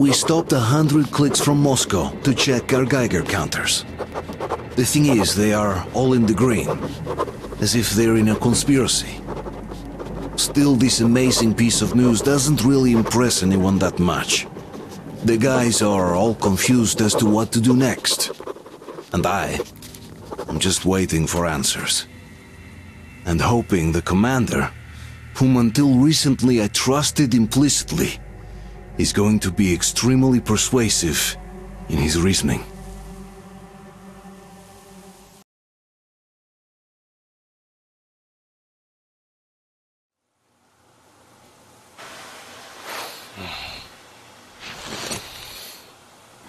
We stopped 100 clicks from Moscow to check our Geiger counters. The thing is, they are all in the green, as if they're in a conspiracy. Still, this amazing piece of news doesn't really impress anyone that much. The guys are all confused as to what to do next. And I'm just waiting for answers. And hoping the commander, whom until recently I trusted implicitly, is going to be extremely persuasive in his reasoning.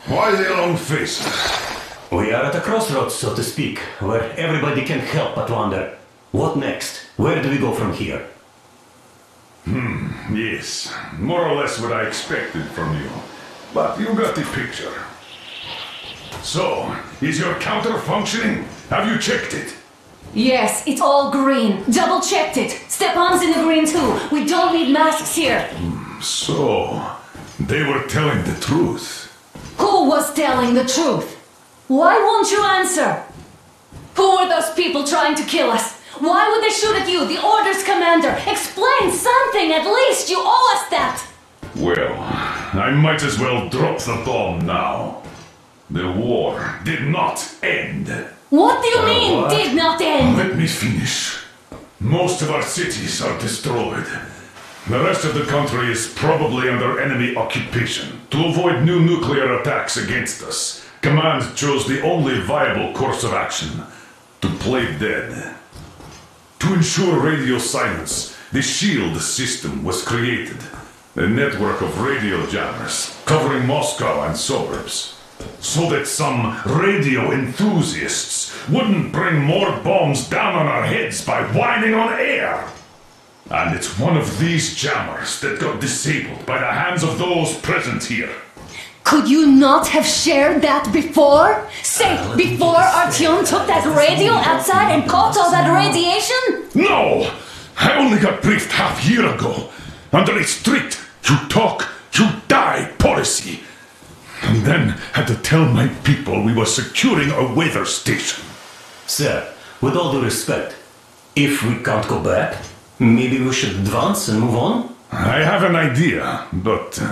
Why the long face? We are at a crossroads, so to speak, where everybody can't help but wonder, what next? Where do we go from here? Yes, more or less what I expected from you. But you got the picture. So, is your counter functioning? Have you checked it? Yes, it's all green. Double checked it. Stepan's in the green too. We don't need masks here. So, they were telling the truth. Who was telling the truth? Why won't you answer? Who were those people trying to kill us? Why would they shoot at you, the Order's commander? Explain something, at least! You owe us that! Well, I might as well drop the bomb now. The war did not end. What do you mean, what? did not end? Let me finish. Most of our cities are destroyed. The rest of the country is probably under enemy occupation. To avoid new nuclear attacks against us, Command chose the only viable course of action: to play dead. To ensure radio silence, the SHIELD system was created. A network of radio jammers covering Moscow and suburbs. So that some radio enthusiasts wouldn't bring more bombs down on our heads by whining on air. And it's one of these jammers that got disabled by the hands of those present here. Could you not have shared that before? Say, before Artyom took that radio outside and caught all that radiation? No! I only got briefed half year ago, under a strict you talk, you die policy. And then had to tell my people we were securing a weather station. Sir, with all due respect, if we can't go back, maybe we should advance and move on? I have an idea, but...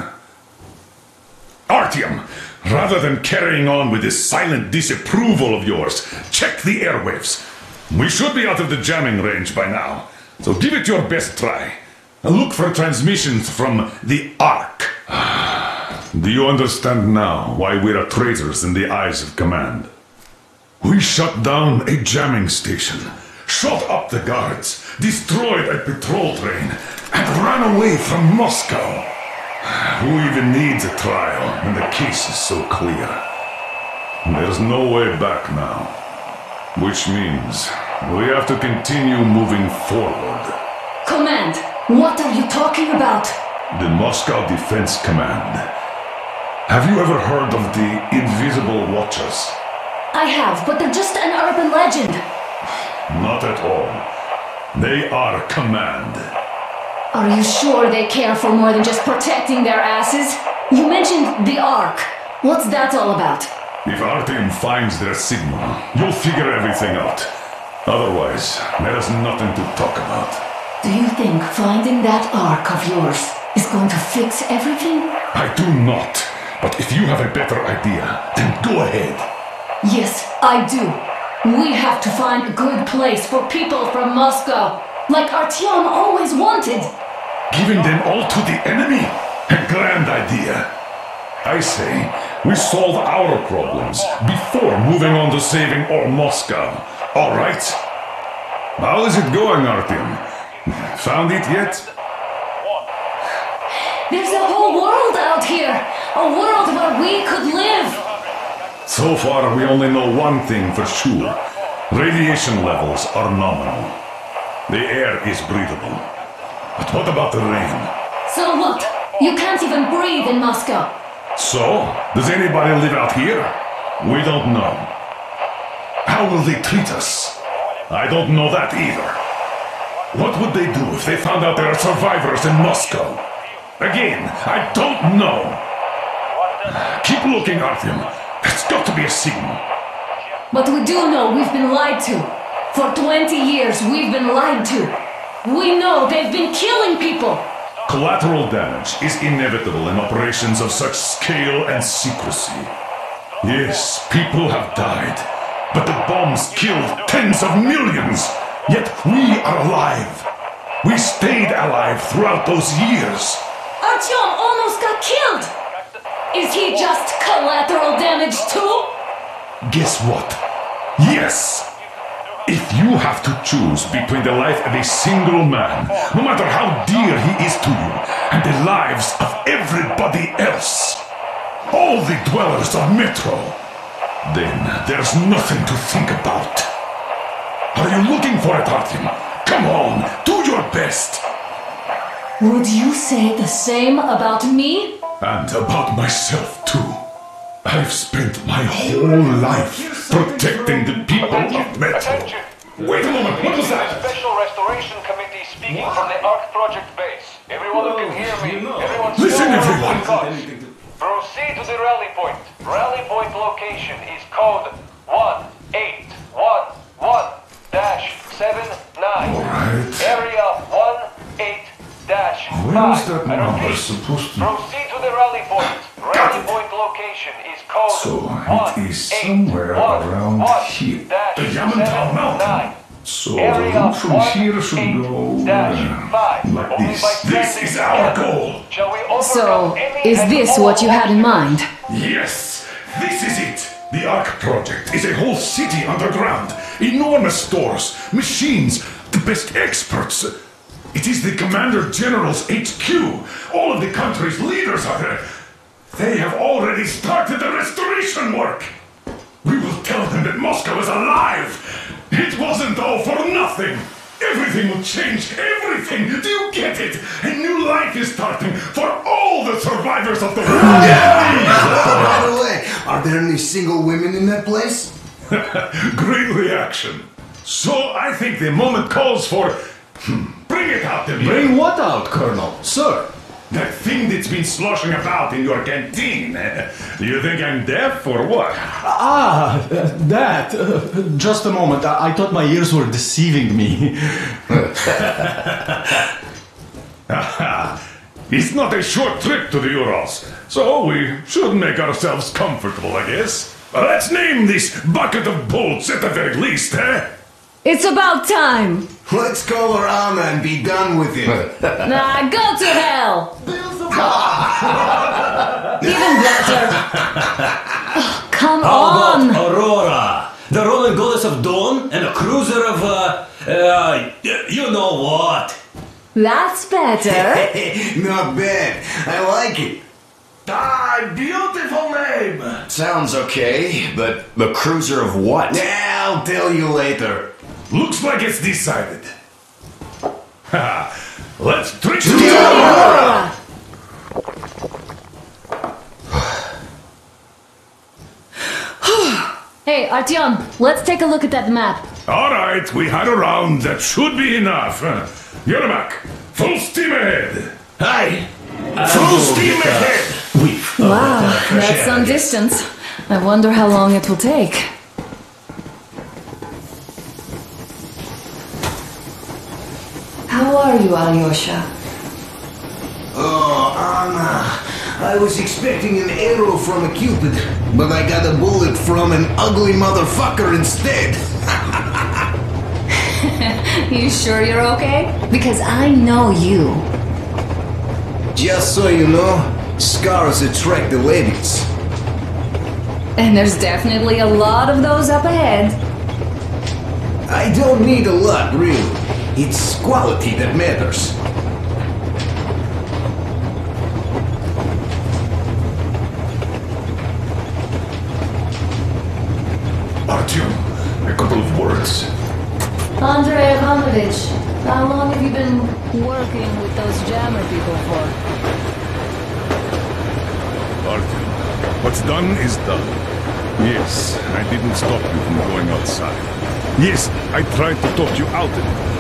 Artyom, rather than carrying on with this silent disapproval of yours, check the airwaves. We should be out of the jamming range by now, so give it your best try. Look for transmissions from the Ark. Do you understand now why we're traitors in the eyes of Command? We shut down a jamming station, shot up the guards, destroyed a patrol train, and ran away from Moscow. Who even needs a trial when the case is so clear? There's no way back now. Which means we have to continue moving forward. Command, what are you talking about? The Moscow Defense Command. Have you ever heard of the Invisible Watchers? I have, but they're just an urban legend. Not at all. They are Command. Are you sure they care for more than just protecting their asses? You mentioned the Ark. What's that all about? If Artyom finds their signal, you'll figure everything out. Otherwise, there's nothing to talk about. Do you think finding that Ark of yours is going to fix everything? I do not. But if you have a better idea, then go ahead. Yes, I do. We have to find a good place for people from Moscow, like Artyom always wanted. Giving them all to the enemy? A grand idea. I say, we solve our problems before moving on to saving all Moscow. All right? How is it going, Artyom? Found it yet? There's a whole world out here. A world where we could live. So far, we only know one thing for sure. Radiation levels are nominal. The air is breathable. But what about the rain? So what? You can't even breathe in Moscow. So, does anybody live out here? We don't know. How will they treat us? I don't know that either. What would they do if they found out there are survivors in Moscow? Again, I don't know. Keep looking, Artyom. That's got to be a signal. But we do know we've been lied to. For 20 years, we've been lied to. We know they've been killing people. Collateral damage is inevitable in operations of such scale and secrecy. Yes, people have died, but the bombs killed tens of millions. Yet we are alive. We stayed alive throughout those years. Artyom almost got killed. Is he just collateral damage too? Guess what? Yes! If you have to choose between the life of a single man, no matter how dear he is to you, and the lives of everybody else, all the dwellers of Metro, then there's nothing to think about. Are you looking for it, Artyom? Come on, do your best! Would you say the same about me? And about myself, too. I've spent my whole life protecting the people of Metro. Attention! Wait a moment, what was that? Special Restoration Committee speaking from the Arc Project base. Everyone who can hear me, everyone Listen, still everyone. Proceed to the rally point. Rally point location is code 1811-79. Alright. Area 18-5. Where is that I number repeat, supposed to... proceed to the rally point. Got Rally it. point location is code So, it is somewhere around here. The Yamantau mountain. So, the route from here should go... like this. This is our goal. Shall we So, overcome any is and this all what you had in mind? Yes, this is it. The Arc Project is a whole city underground. Enormous stores, machines, the best experts. It is the Commander General's HQ. All of the country's leaders are there. They have already started the restoration work. We will tell them that Moscow is alive. It wasn't all for nothing. Everything will change, everything. Do you get it? A new life is starting for all the survivors of the world. By the way, are there any single women in that place? Great reaction. So I think the moment calls for... Bring it out to me. Bring what out, Colonel? Sir? That thing that's been sloshing about in your canteen. Do you think I'm deaf or what? That. Just a moment. I thought my ears were deceiving me. It's not a short trip to the Urals, so we should make ourselves comfortable, I guess. Let's name this bucket of bolts at the very least, eh? It's about time. Let's call her Anna and be done with it. Nah, go to hell. Even better. Oh, come How on. about Aurora? The rolling goddess of dawn and a cruiser of, you know what? That's better. Not bad. I like it. Beautiful name! Sounds okay, but the cruiser of what? I'll tell you later. Looks like it's decided. Let's drink to Aurora. Hey, Artyom, let's take a look at that map. All right, we had a round. That should be enough. Yermak, full steam ahead. Hi. Full steam ahead. Wow, that's some distance. I wonder how long it will take. How are you, Alyosha? Oh, Anna. I was expecting an arrow from a cupid, but I got a bullet from an ugly motherfucker instead. You sure you're okay? Because I know you. Just so you know, scars attract the ladies. And there's definitely a lot of those up ahead. I don't need a lot, really. It's quality that matters. Artyom, a couple of words. Andrei Ivanovich, how long have you been working with those jammer people for? Artyom, what's done is done. Yes, I didn't stop you from going outside. Yes, I tried to talk you out of it.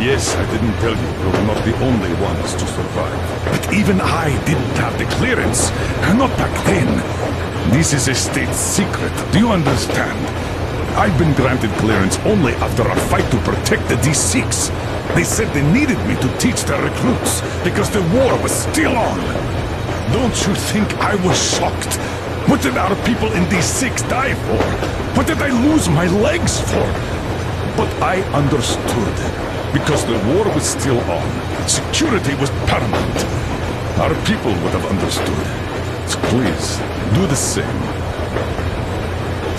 Yes, I didn't tell you, we were not the only ones to survive. But even I didn't have the clearance. Not back then. This is a state secret, do you understand? I've been granted clearance only after a fight to protect the D6. They said they needed me to teach their recruits, because the war was still on. Don't you think I was shocked? What did our people in D6 die for? What did I lose my legs for? But I understood, because the war was still on. Security was paramount. Our people would have understood. So please, do the same.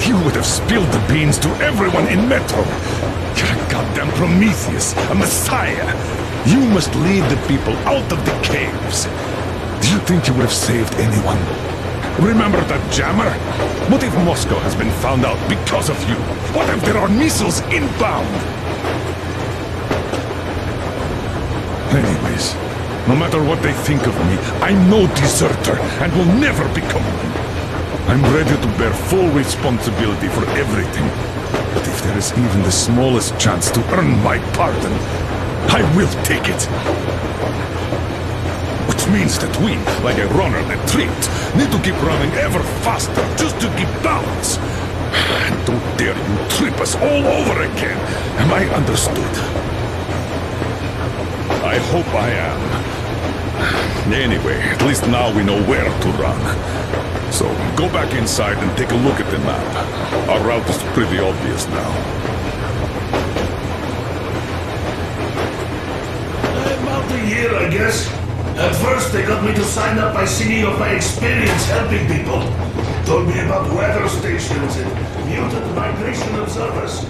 You would have spilled the beans to everyone in Metro. You're a goddamn Prometheus, a messiah. You must lead the people out of the caves. Do you think you would have saved anyone? Remember that jammer? What if Moscow has been found out because of you? What if there are missiles inbound? Anyways, no matter what they think of me, I'm no deserter and will never become one. I'm ready to bear full responsibility for everything. But if there is even the smallest chance to earn my pardon, I will take it. Which means that we, like a runner that tripped, need to keep running ever faster just to keep balance. And don't dare you trip us all over again. Am I understood? I hope I am. Anyway, at least now we know where to run. So, go back inside and take a look at the map. Our route is pretty obvious now. About a year, I guess. At first, they got me to sign up by singing of my experience helping people. Told me about weather stations and muted migration observers.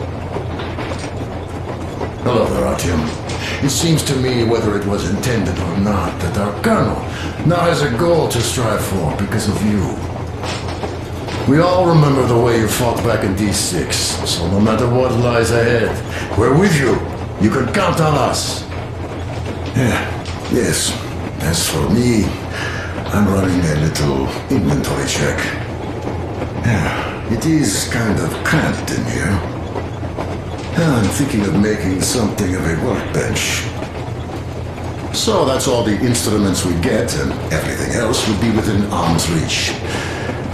Hello there, Artyom. It seems to me, whether it was intended or not, that our colonel now has a goal to strive for because of you. We all remember the way you fought back in D6, so no matter what lies ahead, we're with you. You can count on us. Yes. As for me, I'm running a little inventory check. It is kind of cramped in here. I'm thinking of making something of a workbench. So that's all the instruments we get, and everything else would be within arm's reach.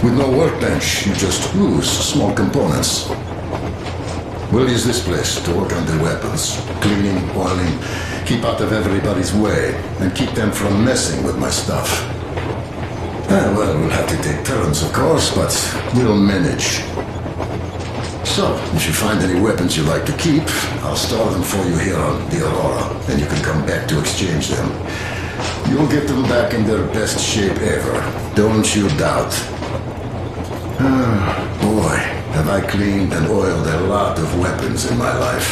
With no workbench, you just lose small components. We'll use this place to work on the weapons, cleaning, oiling, keep out of everybody's way, and keep them from messing with my stuff. Well, we'll have to take turns, of course, but we'll manage. So, if you find any weapons you like to keep, I'll store them for you here on the Aurora, and you can come back to exchange them. You'll get them back in their best shape ever. Don't you doubt. Boy, have I cleaned and oiled a lot of weapons in my life.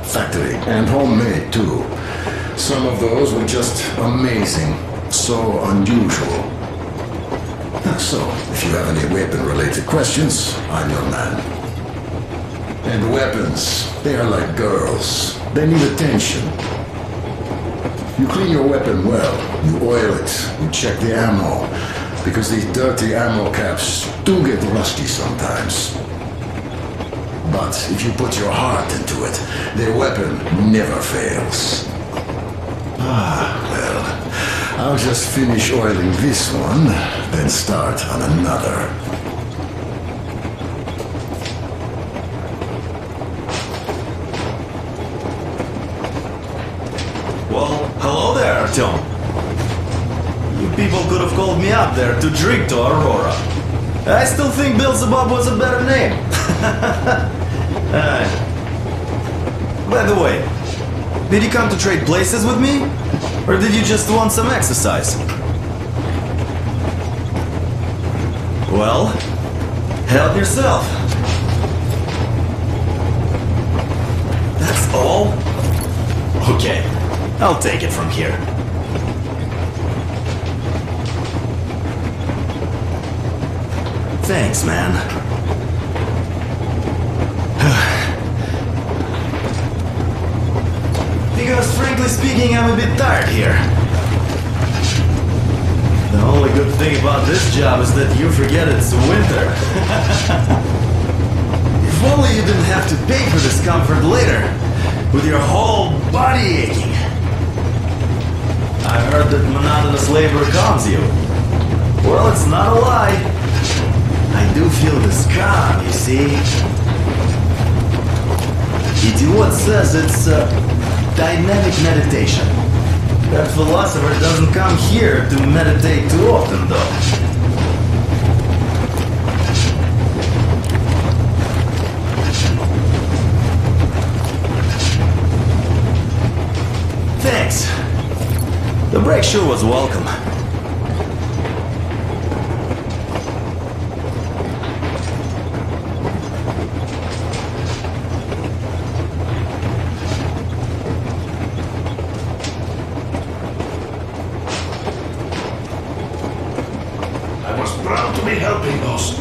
Factory and homemade too. Some of those were just amazing. So unusual. So, if you have any weapon-related questions, I'm your man. And weapons, they are like girls. They need attention. You clean your weapon well. You oil it. You check the ammo. Because these dirty ammo caps do get rusty sometimes. But if you put your heart into it, the weapon never fails. Well, I'll just finish oiling this one, then start on another. Well, hello there, Artyom. You people could have called me up there to drink to Aurora. I still think Beelzebub was a better name. By the way, did you come to trade places with me? Or did you just want some exercise? Well, help yourself. That's all? Okay, I'll take it from here. Thanks, man. Because frankly speaking, I'm a bit tired here. The only good thing about this job is that you forget it's winter. If only you didn't have to pay for this comfort later. with your whole body aching. I heard that monotonous labor calms you. Well, it's not a lie. I do feel this calm, you see. Idiot says it's dynamic meditation. That philosopher doesn't come here to meditate too often, though. Thanks. The break sure was welcome. I was proud to be helping those.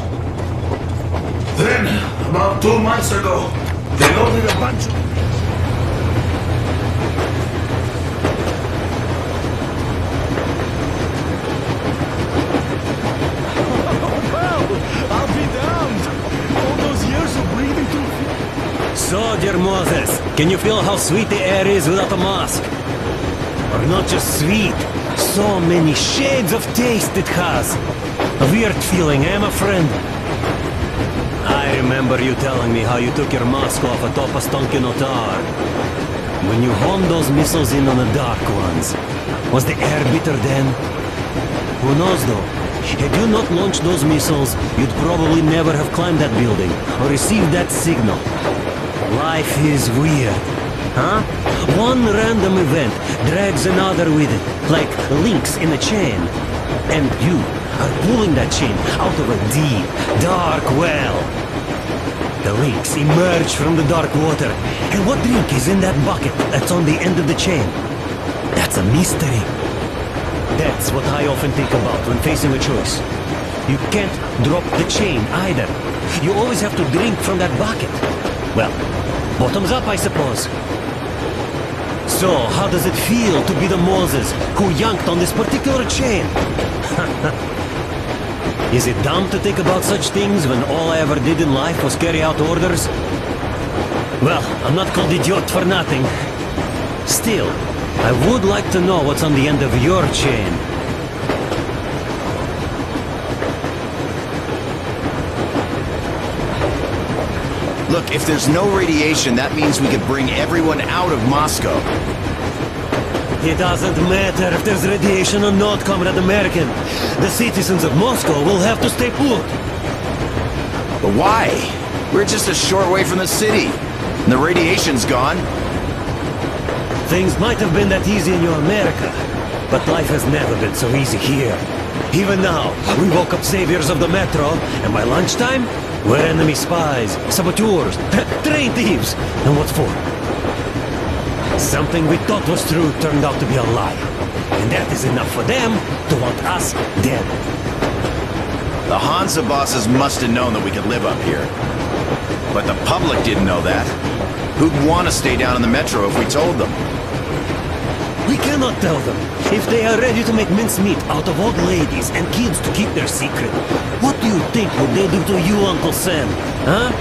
Then, about 2 months ago, they loaded a bunch of... So, dear Moses, can you feel how sweet the air is without a mask? Or not just sweet, so many shades of taste it has. A weird feeling, eh, my friend? I remember you telling me how you took your mask off atop a stunky notar. When you homed those missiles in on the dark ones, was the air bitter then? Who knows though? Had you not launched those missiles, you'd probably never have climbed that building or received that signal. Life is weird, huh? One random event drags another with it, like links in a chain. And you are pulling that chain out of a deep, dark well. The links emerge from the dark water. And what drink is in that bucket that's on the end of the chain? That's a mystery. That's what I often think about when facing a choice. You can't drop the chain either. You always have to drink from that bucket. Well, bottoms up, I suppose. So, how does it feel to be the Moses who yanked on this particular chain? Is it dumb to think about such things when all I ever did in life was carry out orders? Well, I'm not called idiot for nothing. Still, I would like to know what's on the end of your chain. Look, if there's no radiation, that means we could bring everyone out of Moscow. It doesn't matter if there's radiation or not, Comrade American. The citizens of Moscow will have to stay put. But why? We're just a short way from the city. And the radiation's gone. Things might have been that easy in your America, but life has never been so easy here. Even now, we woke up saviors of the metro, and by lunchtime, we're enemy spies, saboteurs, train thieves, and what for? Something we thought was true turned out to be a lie. And that is enough for them to want us dead. The Hansa bosses must have known that we could live up here. But the public didn't know that. Who'd want to stay down in the metro if we told them? We cannot tell them. If they are ready to make mincemeat out of old ladies and kids to keep their secret, what do you think would they do to you, Uncle Sam? Huh?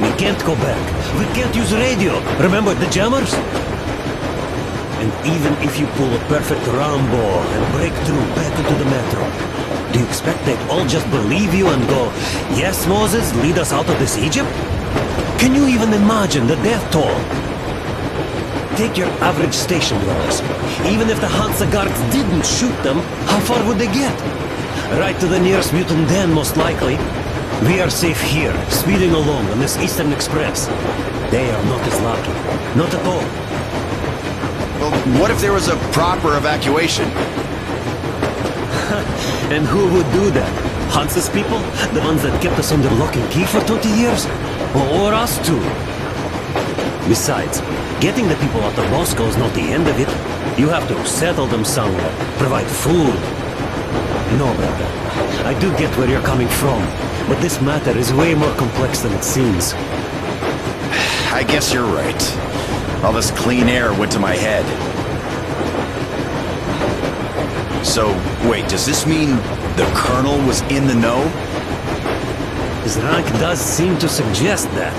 We can't go back. We can't use radio. Remember the jammers? And even if you pull a perfect Rambo and break through back into the metro, do you expect they'd all just believe you and go, "Yes, Moses, lead us out of this Egypt"? Can you even imagine the death toll? Take your average station dwellers. Even if the Hansa guards didn't shoot them, how far would they get? Right to the nearest mutant den, most likely. We are safe here, speeding along on this Eastern Express. They are not as lucky. Not at all. Well, what if there was a proper evacuation? And who would do that? Hansa's people? The ones that kept us under lock and key for 20 years? Or us too? Besides, getting the people out of Moscow is not the end of it. You have to settle them somewhere, provide food. No, brother. I do get where you're coming from, but this matter is way more complex than it seems. I guess you're right. All this clean air went to my head. So, wait, does this mean the Colonel was in the know? His rank does seem to suggest that.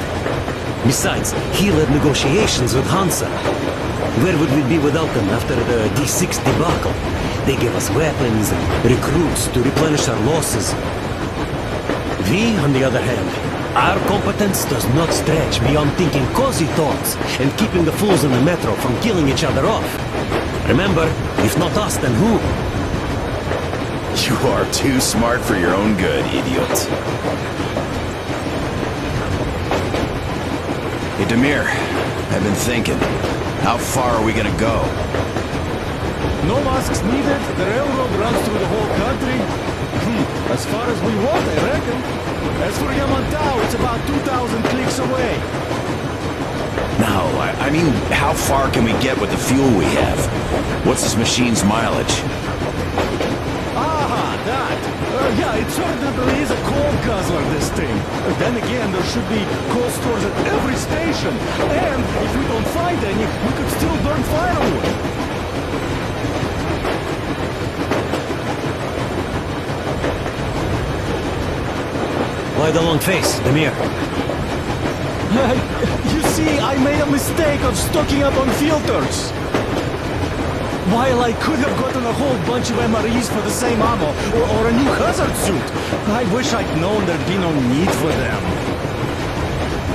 Besides, he led negotiations with Hansa. Where would we be without them after the D6 debacle? They gave us weapons and recruits to replenish our losses. We, on the other hand, our competence does not stretch beyond thinking cozy thoughts and keeping the fools in the metro from killing each other off. Remember, if not us, then who? You are too smart for your own good, idiot. Hey, Demir, I've been thinking. How far are we gonna go? No masks needed. The railroad runs through the whole country. As far as we want, I reckon. As for Yamantau, it's about 2,000 clicks away. No, I mean, how far can we get with the fuel we have? What's this machine's mileage? That. Yeah, it certainly is a coal guzzler, this thing. Then again, there should be coal stores at every station. And if we don't find any, we could still burn firewood. Why the long face, Demir? You see, I made a mistake of stocking up on filters. While I could have gotten a whole bunch of MREs for the same ammo, or a new hazard suit, I wish I'd known there'd be no need for them.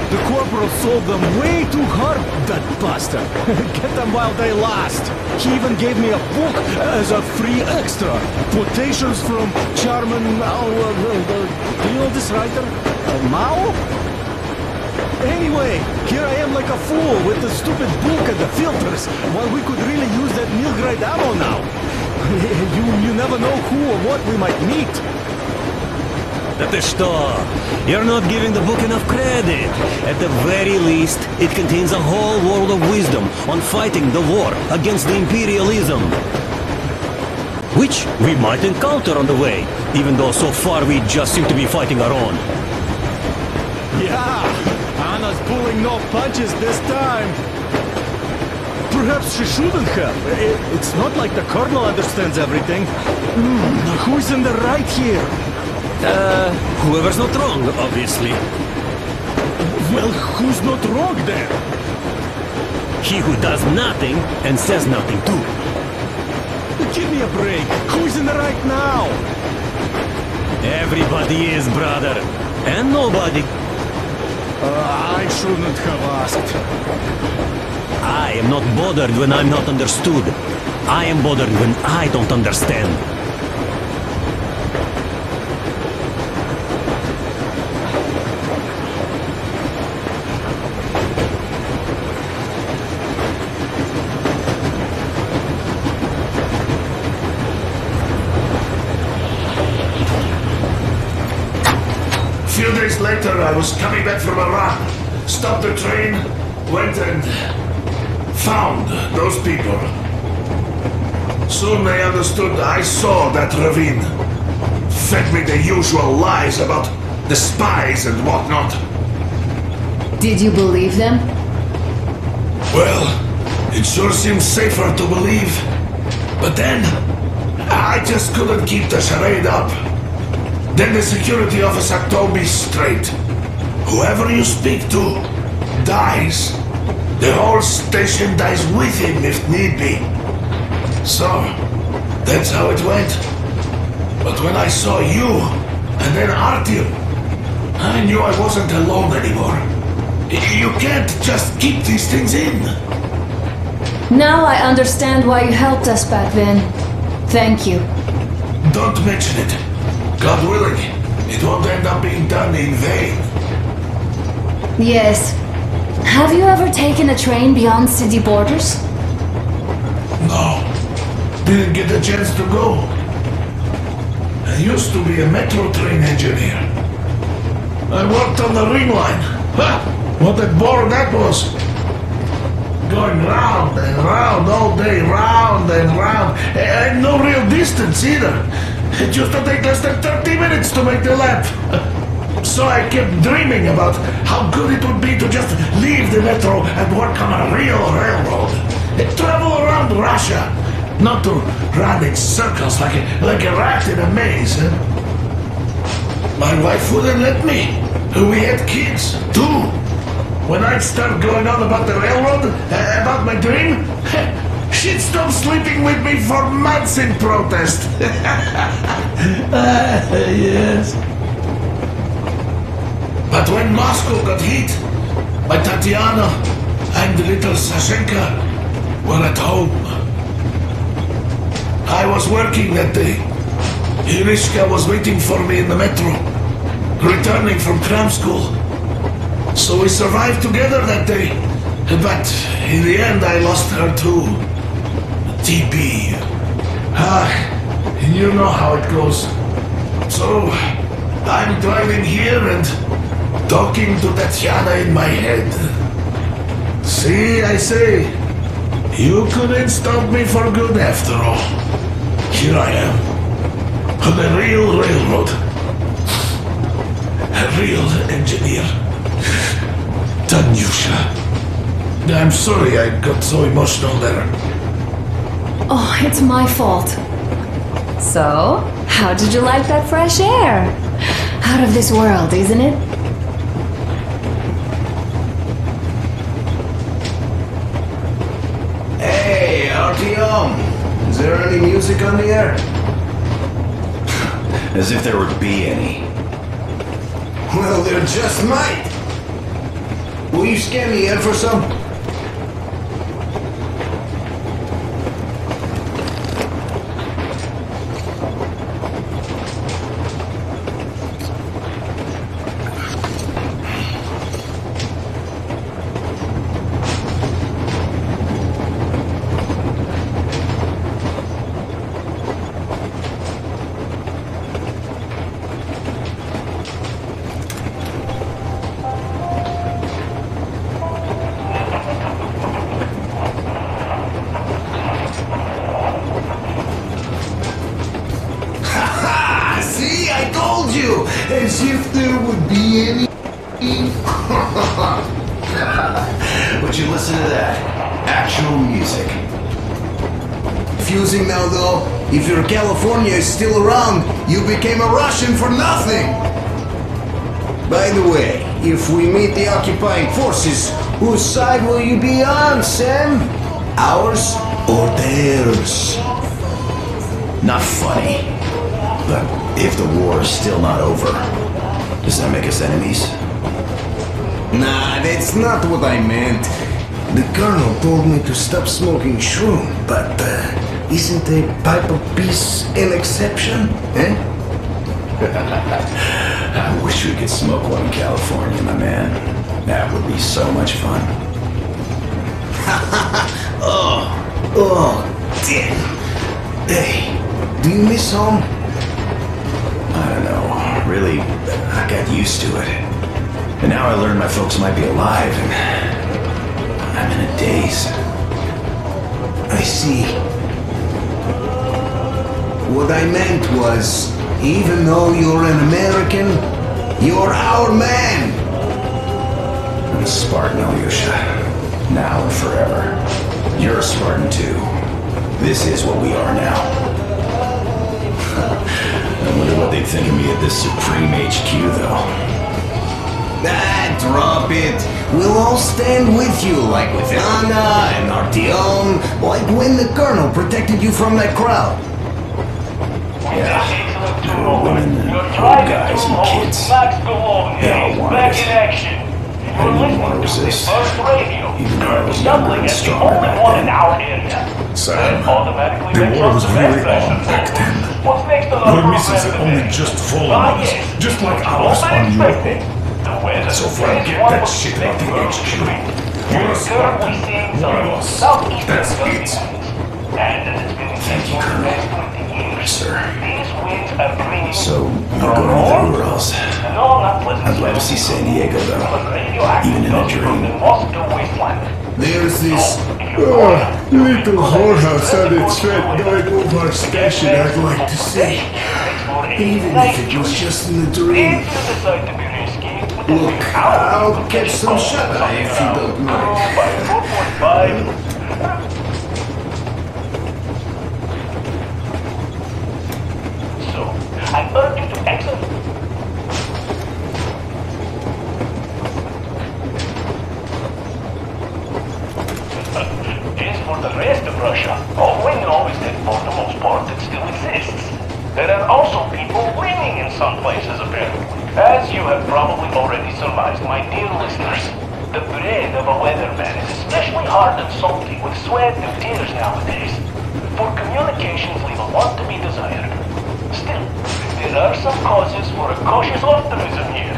The corporal sold them way too hard, that bastard. Get them while they last. He even gave me a book as a free extra. Quotations from Charmin... do you know this writer? Mao? Anyway, here I am like a fool with the stupid book and the filters, while we could really use that meal-grade ammo now. You never know who or what we might meet. That is что? You're not giving the book enough credit. At the very least, it contains a whole world of wisdom on fighting the war against the imperialism. Which we might encounter on the way, even though so far we just seem to be fighting our own. Yeah! Anna's pulling no punches this time. Perhaps she shouldn't have. It's not like the Colonel understands everything. Who's in the right here? Whoever's not wrong, obviously. Well, who's not wrong then? He who does nothing and says nothing too. Give me a break. Who's in the right now? Everybody is, brother. And nobody. I shouldn't have asked. I am not bothered when I'm not understood. I am bothered when I don't understand. Few days later, I was coming back from a run. Stopped the train, went and found those people. Soon they understood I saw that ravine. Fed me the usual lies about the spies and whatnot. Did you believe them? Well, it sure seems safer to believe. But then, I just couldn't keep the charade up. Then the security officer told me straight. Whoever you speak to dies. The whole station dies with him if need be. So, that's how it went. But when I saw you, and then Artyom, I knew I wasn't alone anymore. You can't just keep these things in. Now I understand why you helped us back then. Thank you. Don't mention it. God willing, it won't end up being done in vain. Yes. Have you ever taken a train beyond city borders? No. Didn't get a chance to go. I used to be a metro train engineer. I worked on the ring line. Ha! What a bore that was. Going round and round all day, round and round. And no real distance either. It used to take less than 30 minutes to make the lap. So I kept dreaming about how good it would be to just leave the metro and work on a real railroad. And travel around Russia, not to run in circles like a rat in a maze. My wife wouldn't let me. We had kids, too. when I'd start going on about the railroad, about my dream, she'd stop sleeping with me for months in protest. Yes. But when Moscow got hit, my Tatiana and little Sashenka were at home. I was working that day. Irishka was waiting for me in the metro, returning from cram school. So we survived together that day. But in the end, I lost her too. TB. You know how it goes. So I'm driving here and talking to Tatiana in my head. See, I say, you couldn't stop me for good after all. Here I am, on a real railroad. A real engineer. Tanyusha. I'm sorry I got so emotional there. Oh, it's my fault. So, how did you like that fresh air? Out of this world, isn't it? Hey, Artyom! Is there any music on the air? As if there would be any. Well, there just might. Will you scan the air for some? As if there would be any... Would you listen to that? Actual music. Confusing now, though. If your California is still around, you became a Russian for nothing. By the way, if we meet the occupying forces, whose side will you be on, Sam? Ours or theirs? Not funny. But if the war is still not over, does that make us enemies? Nah, that's not what I meant. The Colonel told me to stop smoking shroom, but isn't a pipe of peace an exception, eh? I wish we could smoke one in California, my man. That would be so much fun. Oh, damn. Hey, do you miss home? I don't know. Really, I got used to it. And now I learned my folks might be alive, and I'm in a daze. I see. What I meant was, even though you're an American, you're our man! I'm a Spartan, Alyosha. Now and forever. You're a Spartan too. This is what we are now. I wonder what they'd think of me at this Supreme HQ, though. Drop it. We'll all stand with you, like with Anna and Artyom, like when the Colonel protected you from that crowd. Yeah, there were women and old guys and kids. They all wanted it. I didn't even want to resist, even though I was younger and stronger back then. Sam, the war was really on back then. Your missiles had only just fallen on us, just like ours on your home. So forget that shit about the HQ. You're a Spartan, one of us. That's it. Thank you, Colonel. Sir. So, you're going to the Urals. I'd love to see San Diego, though. Even in a dream. There's this little whorehouse on its thread going over our station I'd like to see. Even if it was just in a dream. Look, I'll catch some shut-eye if you don't mind. So, I urge you to exit. are also people living in some places, apparently. As you have probably already surmised, my dear listeners, the bread of a weatherman is especially hard and salty with sweat and tears nowadays. For communications leave a lot to be desired. Still, there are some causes for a cautious optimism here.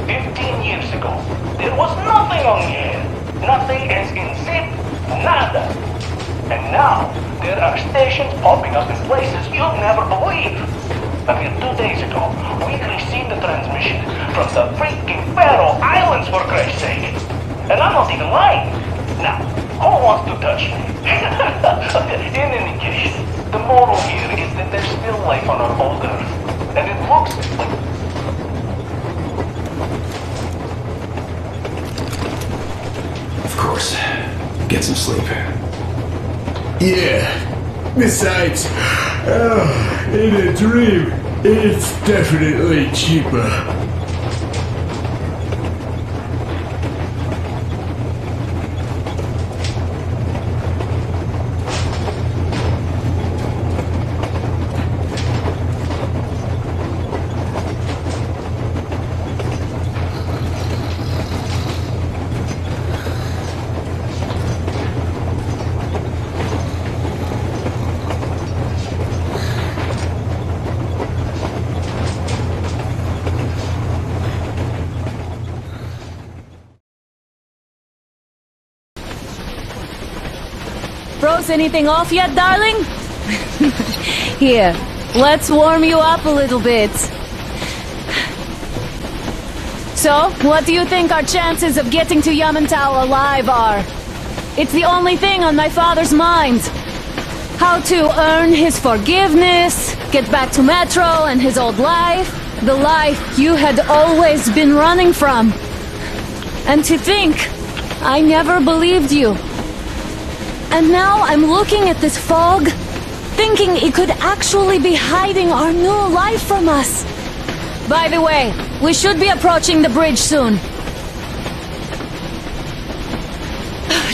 15 years ago, there was nothing on the air. Nothing as in zip, nada. And now, there are stations popping up in places you'll never believe. A mere 2 days ago, we received a transmission from the freaking Faroe Islands, for Christ's sake. And I'm not even lying. Now, who wants to touch me? In any case, the moral here is that there's still life on our old Earth. And it looks like... Of course. Get some sleep. Yeah. Besides, in a dream, it's definitely cheaper. Froze anything off yet, darling? Here, let's warm you up a little bit. So, what do you think our chances of getting to Yamantau alive are? It's the only thing on my father's mind. How to earn his forgiveness, get back to Metro and his old life, the life you had always been running from. And to think, I never believed you. And now I'm looking at this fog, thinking it could actually be hiding our new life from us. By the way, we should be approaching the bridge soon.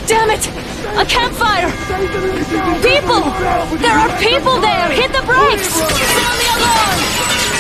Damn it! A campfire! People! There are people there! Hit the brakes! Sound the alarm!